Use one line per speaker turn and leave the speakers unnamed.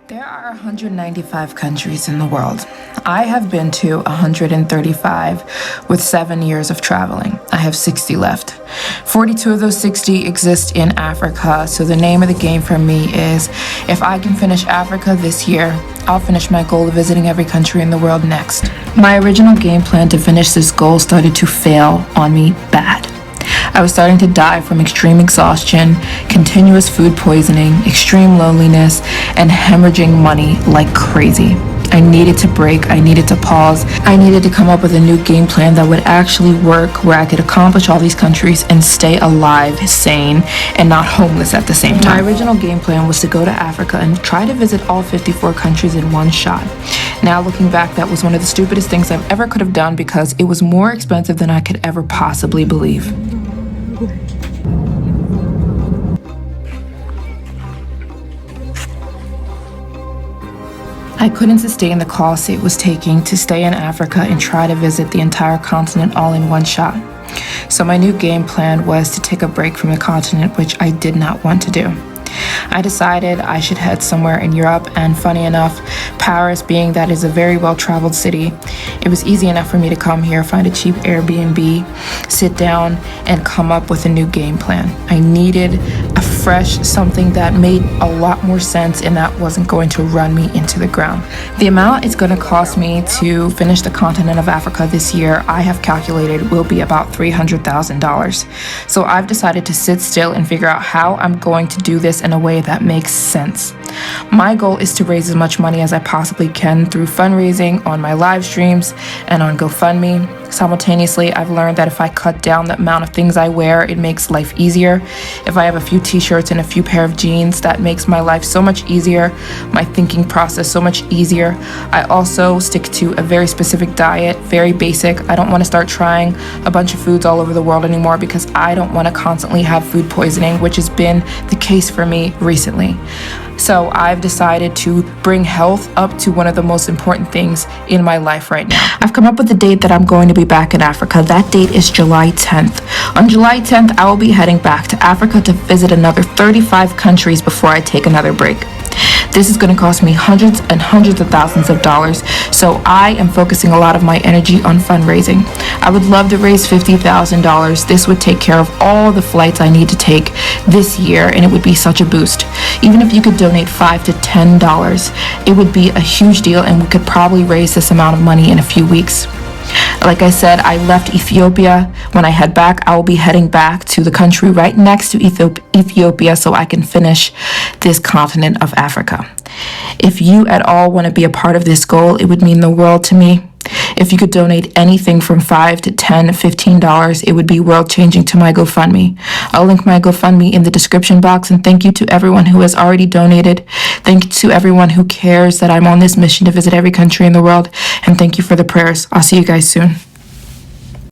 There are 195 countries in the world. I have been to 135 with 7 years of traveling. I have 60 left. 42 of those 60 exist in Africa, so the name of the game for me is if I can finish Africa this year, I'll finish my goal of visiting every country in the world next. My original game plan to finish this goal started to fail on me bad. I was starting to die from extreme exhaustion, continuous food poisoning, extreme loneliness, and hemorrhaging money like crazy. I needed to break, I needed to pause, I needed to come up with a new game plan that would actually work, where I could accomplish all these countries and stay alive, sane, and not homeless at the same time. My original game plan was to go to Africa and try to visit all 54 countries in one shot. Now looking back, that was one of the stupidest things I've ever could have done because it was more expensive than I could ever possibly believe. I couldn't sustain the cost it was taking to stay in Africa and try to visit the entire continent all in one shot. So my new game plan was to take a break from the continent, which I did not want to do. I decided I should head somewhere in Europe, and funny enough, Paris, being that is a very well-traveled city, it was easy enough for me to come here, find a cheap Airbnb, sit down, and come up with a new game plan. I needed a fresh something that made a lot more sense and that wasn't going to run me into the ground. The amount it's going to cost me to finish the continent of Africa this year, I have calculated will be about $300,000. So I've decided to sit still and figure out how I'm going to do this in a way that makes sense. My goal is to raise as much money as I possibly can through fundraising on my live streams and on Gofundme. Simultaneously, I've learned that if I cut down the amount of things I wear, it makes life easier. If I have a few t-shirts and a few pair of jeans, that makes my life so much easier, my thinking process so much easier. I also stick to a very specific diet, very basic. I don't want to start trying a bunch of foods all over the world anymore because I don't want to constantly have food poisoning, which has been the case for me recently. So I've decided to bring health up to one of the most important things in my life right now. I've come up with the date that I'm going to be back in Africa. That date is July 10th. On July 10th, I will be heading back to Africa to visit another 35 countries before I take another break. This is going to cost me hundreds and hundreds of thousands of dollars, so I am focusing a lot of my energy on fundraising. I would love to raise $50,000. This would take care of all the flights I need to take this year, and it would be such a boost. Even if you could donate $5 to $10, it would be a huge deal, and we could probably raise this amount of money in a few weeks. Like I said, I left Ethiopia. When I head back, I will be heading back to the country right next to Ethiopia so I can finish this continent of Africa. If you at all want to be a part of this goal, it would mean the world to me. If you could donate anything from $5 to $10, $15, it would be world-changing to my GoFundMe. I'll link my GoFundMe in the description box, and thank you to everyone who has already donated. Thank you to everyone who cares that I'm on this mission to visit every country in the world, and thank you for the prayers. I'll see you guys soon.